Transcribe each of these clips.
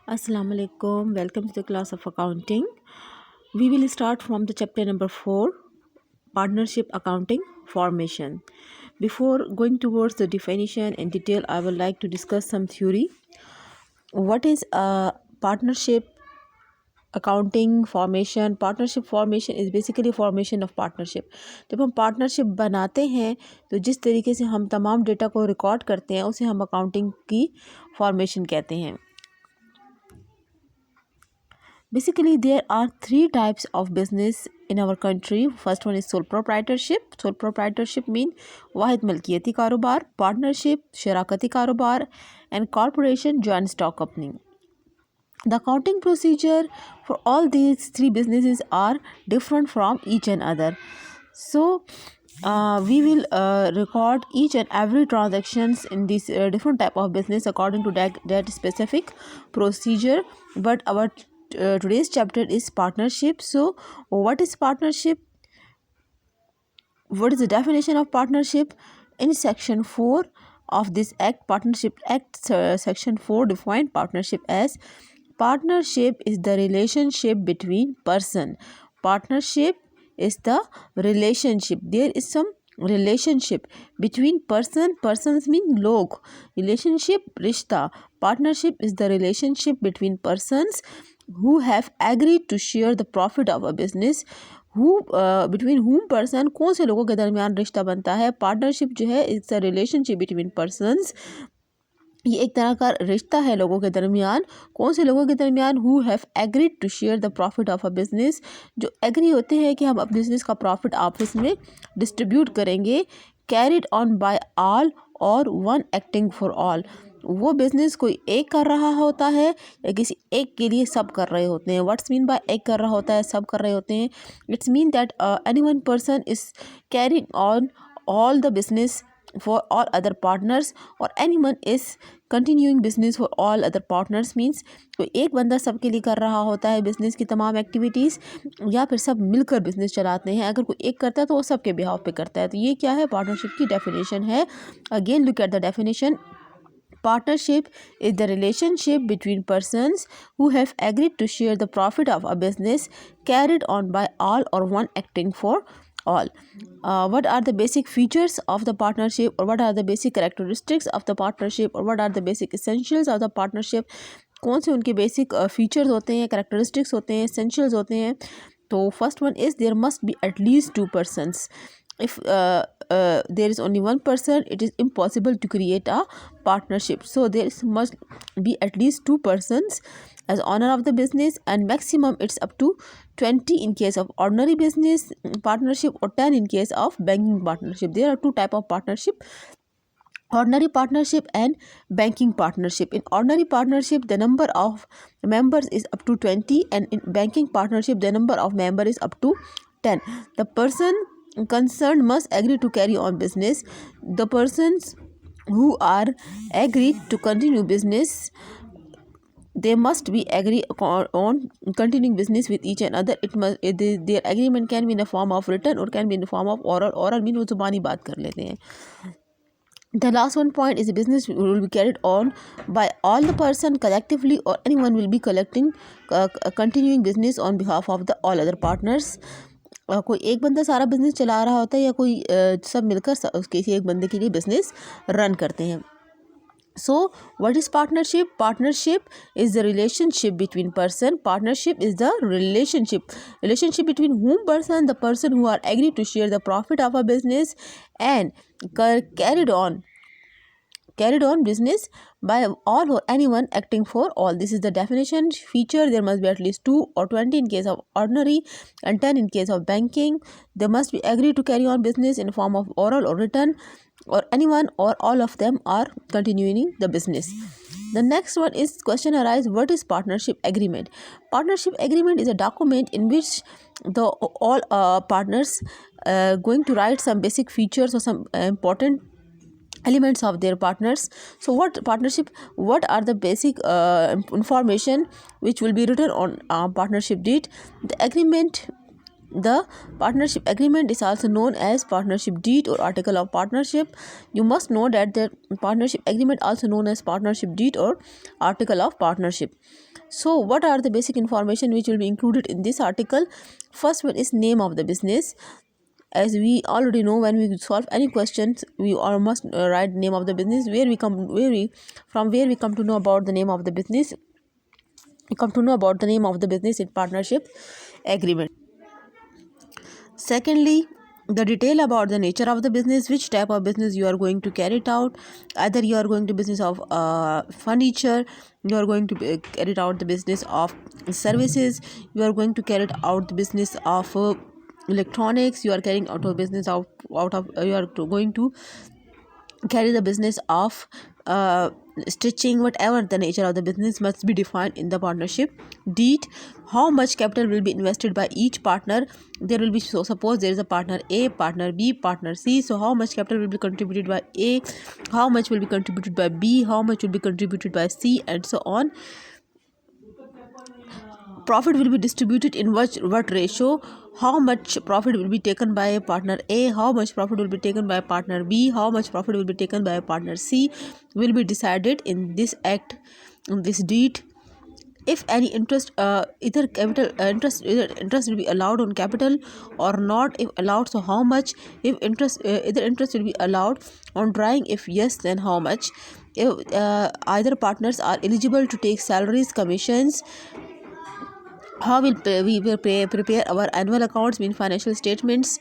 Assalamu alaikum. Welcome to the class of accounting. We will start from the chapter number 4, partnership accounting formation. Before going towards the definition and detail, I would like to discuss some theory. What is a partnership accounting formation? Partnership formation is basically formation of partnership. जब हम partnership बनाते हैं तो जिस तरीके से हम तमाम डेटा को रिकॉर्ड करते हैं उसे हम अकाउंटिंग की फॉर्मेशन कहते हैं. Basically, there are three types of business in our country. First one is sole proprietorship. Sole proprietorship mean वाहिद मलकियती कारोबार, partnership शराकती कारोबार, and corporation joint stock company. The accounting procedure for all these three businesses are different from each and other. So, we will record each and every transactions in this different type of business according to that specific procedure. But our today's chapter is partnership. So, what is partnership? What is the definition of partnership? In section 4 of this act, Partnership Act, section 4 defined partnership as partnership is the relationship between person. Partnership is the relationship. There is some relationship between person. Persons mean log. Relationship rishta. Partnership is the relationship between persons who have agreed to share the profit of a business. Between whom person कौन से लोगों के दरमियान रिश्ता बनता है. Partnership जो है it's a relationship between persons. ये एक तरह का रिश्ता है लोगों के दरमियान. कौन से लोगों के दरमियान? Who have agreed to share the profit of a business. जो एग्री होते हैं कि हम अपने बिज़नेस का प्रॉफिट आपस में डिस्ट्रीब्यूट करेंगे. Carried on by all or one acting for all. वो बिज़नेस कोई एक कर रहा होता है या किसी एक के लिए सब कर रहे होते हैं. व्हाट्स मीन बाय एक कर रहा होता है सब कर रहे होते हैं? It's mean that any one person is carrying on all the business for all other partners or anyone is continuing business for all other partners. means कोई एक बंदा सबके लिए कर रहा होता है बिज़नेस की तमाम एक्टिविटीज़ या फिर सब मिलकर बिज़नेस चलाते हैं. अगर कोई एक करता है तो वो सबके बिहाफ पे करता है. तो ये क्या है? पार्टनरशिप की डेफिनेशन है. Again look at the definition. Partnership is the relationship between persons who have agreed to share the profit of a business carried on by all or one acting for all. What are the basic features of the partnership, or what are the basic characteristics of the partnership, or what are the basic essentials of the partnership? कौन से उनके basic features होते हैं, characteristics होते हैं, essentials होते हैं? तो first one is there must be at least two persons. If there is only one person, it is impossible to create a partnership. So there must be at least two persons as owner of the business, and maximum it's up to 20 in case of ordinary business partnership or 10 in case of banking partnership. There are two type of partnership: ordinary partnership and banking partnership. In ordinary partnership, the number of members is up to 20, and in banking partnership, the number of members is up to 10. The person concerned must agree to carry on business. The persons who are agreed to continue business, they must be agree on continuing business with each another. It must their agreement can be in the form of written or can be in the form of oral. Oral mean वो जुबानी बात कर लेते हैं. The last one point is the business will be carried on by all the person collectively, or anyone will be continuing business on behalf of the all other partners. कोई एक बंदा सारा बिजनेस चला रहा होता है या कोई सब मिलकर किसी एक बंदे के लिए बिजनेस रन करते हैं. So what is partnership? Partnership is the relationship between person. Partnership is the relationship between whom person? The person who are agreed to share the profit of a business and carried on business by all or anyone acting for all. This is the definition. Feature: there must be at least 2 or 20 in case of ordinary and 10 in case of banking. They must be agreed to carry on business in form of oral or written, or anyone or all of them are continuing the business. The next one is question arise: what is partnership agreement? Partnership agreement is a document in which the all partners going to write some basic features or some important elements of their partners. So what are the basic information which will be written on partnership deed? The agreement The partnership agreement is also known as partnership deed or article of partnership. You must know that the partnership agreement also known as partnership deed or article of partnership. So what are the basic information which will be included in this article? First one is name of the business. As we already know, when we solve any questions, we all must write name of the business. Where we come to know about the name of the business. We come to know about the name of the business in partnership agreement. Secondly, the detail about the nature of the business, which type of business you are going to carry it out. Either you are going to business of furniture, you are going to carry it out the business of services, you are going to carry it out the business of electronics, you are carrying out a business of you are going to carry the business of stitching. Whatever the nature of the business must be defined in the partnership deed. How much capital will be invested by each partner? There will be, so suppose there is a partner A, partner B, partner C. So how much capital will be contributed by A, how much will be contributed by B, how much will be contributed by C, and so on. Profit will be distributed in what ratio? How much profit will be taken by partner A, how much profit will be taken by partner B, how much profit will be taken by partner C, will be decided in this act, in this deed. If any interest, either interest will be allowed on capital or not. If allowed, so how much? If interest, either interest will be allowed on drawing. If yes, then how much? If either partners are eligible to take salaries, commissions. How will we will prepare our annual accounts, mean financial statements,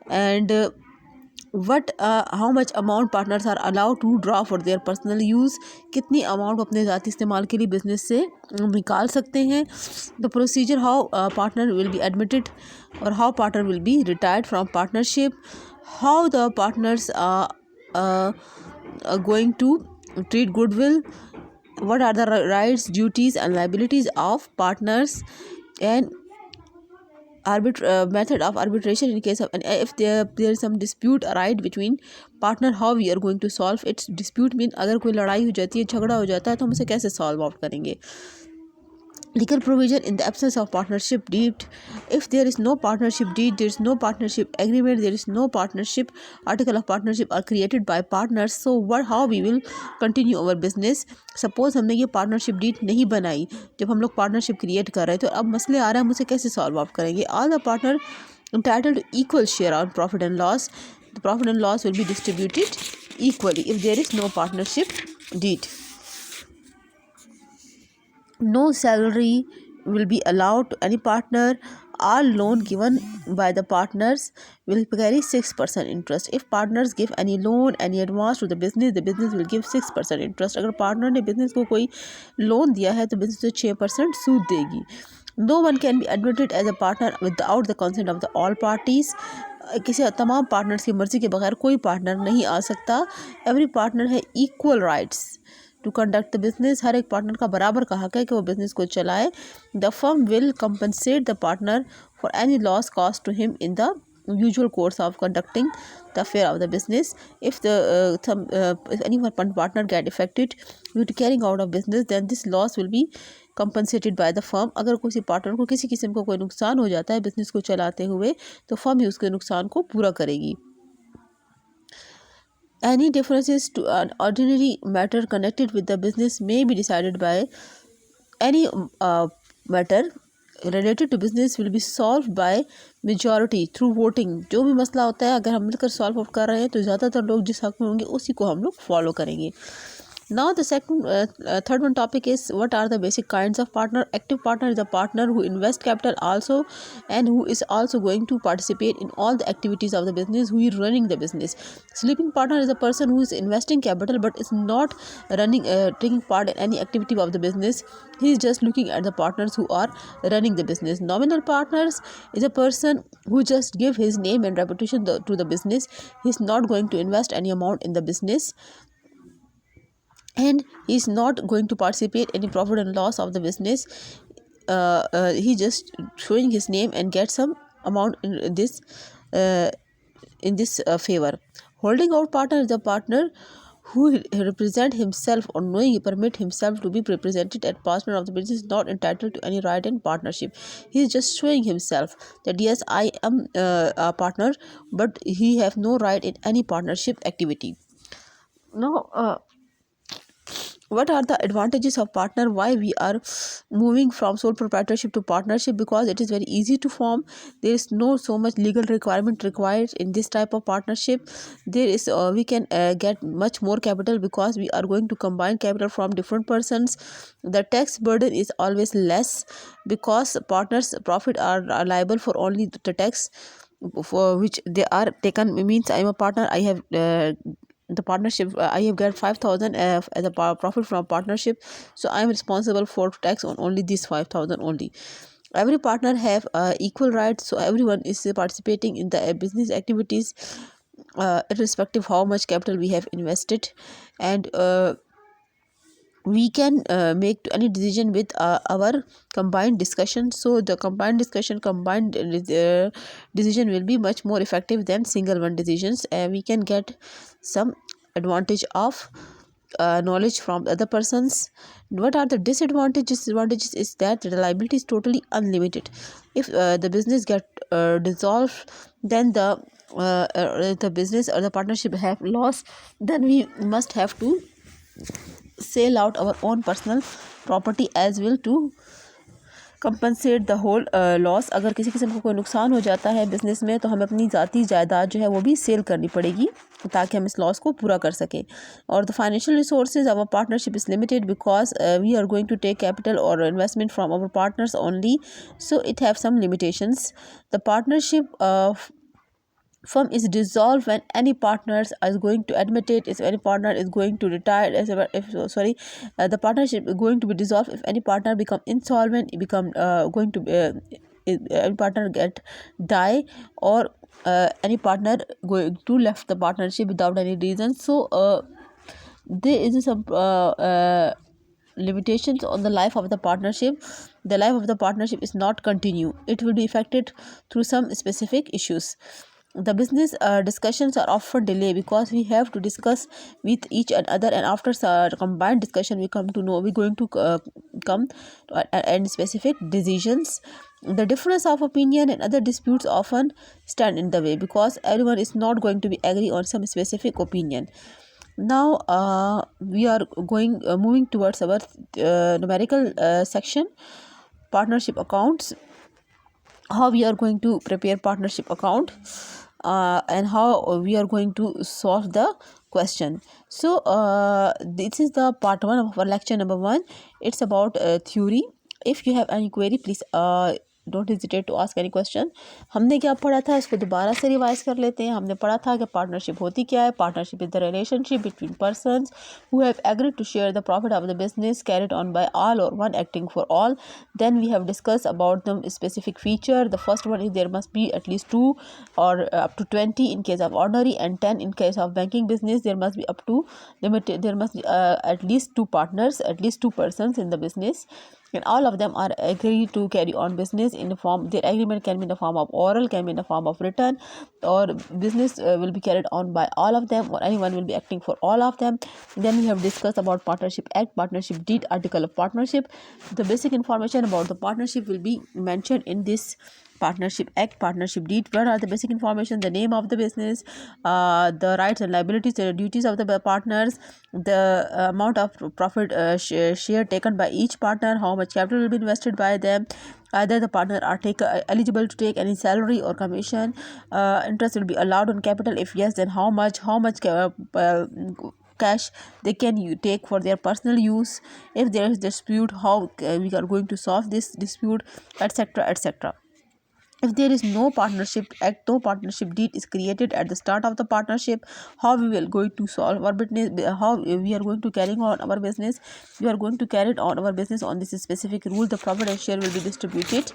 and how much amount partners are allowed to draw for their personal use. कितनी amount अपने ज़ाती इस्तेमाल के लिए business से निकाल सकते हैं. The procedure how partner will be admitted or how partner will be retired from partnership. How the partners are going to treat goodwill. What are the rights, duties, and liabilities of partners, and method of arbitration in case of, and if there is some dispute right between partner, how we are going to solve its dispute. mean अगर कोई लड़ाई हो जाती है, झगड़ा हो जाता है, तो हम उसे कैसे solve out करेंगे. Legal provision in the absence of partnership deed. If there is no partnership deed, there is no partnership agreement, there is no partnership article of partnership are created by partners. So how we will continue our business. Suppose हमने ये partnership deed नहीं बनाई जब हम लोग partnership create कर रहे हैं, तो अब मसले आ रहा है, हम उसे कैसे solve out करेंगे. All the partner entitled to equal share on profit and loss. The profit and loss will be distributed equally if there is no partnership deed. No salary will be allowed to any partner. All loan given by the partners will carry 6% interest. If partners give any loan, any advance to the business will give 6% interest. अगर partner ने business को कोई loan दिया है, तो business को 6% सूद देगी. No one can be admitted as a partner without the consent of the all parties. किसी तमाम पार्टनर्स की मर्ज़ी के बगैर कोई पार्टनर नहीं आ सकता. एवरी पार्टनर है equal rights to conduct the business. हर एक पार्टनर का बराबर का हक है कि वो बिजनेस को चलाए. The firm will compensate the partner for any loss cost to him in the usual course of conducting the affair of the business. If if any partner get affected due to carrying out of business, then this loss will be compensated by the firm. अगर किसी partner को किसी किस्म का कोई नुकसान हो जाता है बिजनेस को चलाते हुए, तो फर्म ही उसके नुकसान को पूरा करेगी. Any differences to an ordinary matter connected with the business may be decided by any matter related to business will be solved by majority through voting. जो भी मसला होता है, अगर हम मिलकर सॉल्व आउट कर रहे हैं, तो ज़्यादातर लोग जिस हक में होंगे उसी को हम लोग फॉलो करेंगे. Now the third one topic is what are the basic kinds of partner. Active partner is a partner who invests capital also and who is also going to participate in all the activities of the business, who is running the business. Sleeping partner is a person who is investing capital but is not taking part in any activity of the business. He is just looking at the partners who are running the business. Nominal partners is a person who just give his name and reputation to the business. He is not going to invest any amount in the business, and he is not going to participate any profit and loss of the business. He just showing his name and get some amount in this favor. Holding out partner is the partner who represent himself or knowingly permit himself to be represented as partner of the business is not entitled to any right in partnership. He is just showing himself that yes, I am a partner, but he have no right in any partnership activity. Now, what are the advantages of partner? Why we are moving from sole proprietorship to partnership? Because it is very easy to form. There is no so much legal requirement required in this type of partnership. There is we can get much more capital because we are going to combine capital from different persons. The tax burden is always less because partners profit are liable for only the tax for which they are taken. Means I am a partner, I have the partnership, I have got 5,000 as a profit from partnership, so I am responsible for tax on only this 5,000 only. Every partner have equal rights, so everyone is participating in the business activities irrespective how much capital we have invested. And we can make any decision with our combined discussion. So the combined decision will be much more effective than single one decisions. We can get some advantage of knowledge from other persons. What are the disadvantages? Disadvantages is that the liability is totally unlimited. If the business get dissolved, then the business or the partnership have loss, then we must have to sell out our own personal property as well to compensate the whole loss. अगर किसी किस्म का कोई नुकसान हो जाता है business में तो हमें अपनी ज़ाती जायदाद जो है वो भी सेल करनी पड़ेगी ताकि हम इस लॉस को पूरा कर सकें. और the financial resources our partnership is limited because we are going to take capital और investment from our partners only, so it have some limitations. The partnership firm is dissolved when any partners is going to admit it, if any partner is going to retire, the partnership is going to be dissolved if any partner become insolvent, become going to any partner get die, or any partner going to left the partnership without any reason. So there is some limitations on the life of the partnership. The life of the partnership is not continue, it will be affected through some specific issues. The business discussions are often delayed because we have to discuss with each other, and after combined discussion we come to know we're going to come to and specific decisions. The difference of opinion and other disputes often stand in the way because everyone is not going to be agree on some specific opinion. Now we are going moving towards our numerical section, partnership accounts. How we are going to prepare partnership account and how we are going to solve the question. So this is the part 1 of our lecture number 1. It's about theory. If you have any query, please don't hesitate to ask any question. हमने क्या पढ़ा था इसको दोबारा से revise कर लेते हैं. हमने पढ़ा था कि पार्टनरशिप होती क्या है. Partnership is the relationship between persons who have agreed to share the profit of the business carried on by all or one acting for all. Then we have discussed about the specific feature. The first one is there must be at least 2 or up to 20 in case of ordinary and 10 in case of banking business. There must be up to limited, there must be at least 2 partners, at least 2 persons in the business, and all of them are agreed to carry on business in the form, their agreement can be in the form of oral, can be in the form of written, or business will be carried on by all of them, or anyone will be acting for all of them. Then we have discussed about partnership act, partnership deed, article of partnership. The basic information about the partnership will be mentioned in this partnership act, partnership deed. What are the basic information? The name of the business, the rights and liabilities, the duties of the partners, the amount of profit share taken by each partner, how much capital will be invested by them, either the partner are eligible to take any salary or commission, interest will be allowed on capital, if yes then how much cash they can take for their personal use, if there is dispute how we are going to solve this dispute, etc, etc. If there is no partnership act, no partnership deed is created at the start of the partnership, how we will going to solve our business, how we are going to carry on our business. We are going to carry on our business on this specific rule. The profit and share will be distributed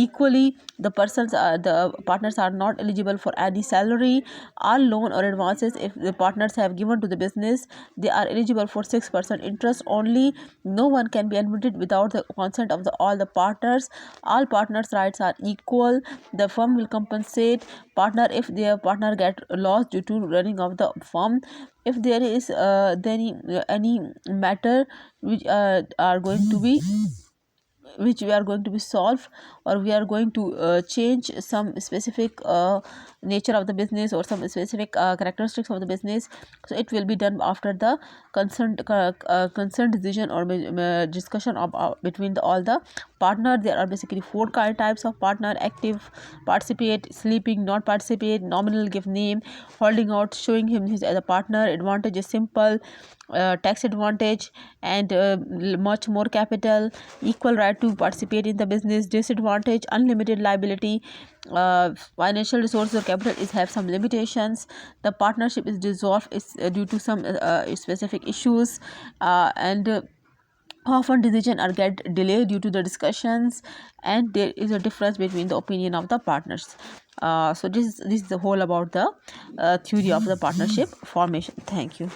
equally. The partners are not eligible for any salary. All loan or advances, if the partners have given to the business, they are eligible for 6% interest only. No one can be admitted without the consent of all the partners. All partners' rights are equal. liable. The firm will compensate partner if their partner get lost due to running of the firm. If there is any matter which are going to be which we are going to be solved, or we are going to change some specific nature of the business or some specific characteristics of the business, so it will be done after the concerned decision or discussion of between all the partner. There are basically four types of partner: active, participate, sleeping, not participate, nominal, give name, holding out, showing him his as a partner. Advantage is simple, tax advantage, and much more capital, equal right to participate in the business. Disadvantage, unlimited liability, financial resources or capital is have some limitations. The partnership is dissolved is due to some specific issues, and often decision are get delayed due to the discussions, and there is a difference between the opinion of the partners. So this is the whole about the theory of the partnership formation. Thank you.